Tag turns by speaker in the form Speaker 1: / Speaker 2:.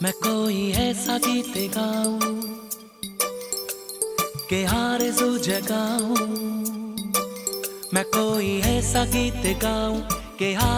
Speaker 1: मैं कोई ऐसा गीत गाऊं के आरज़ू जगाऊं। मैं कोई ऐसा गीत गाऊं के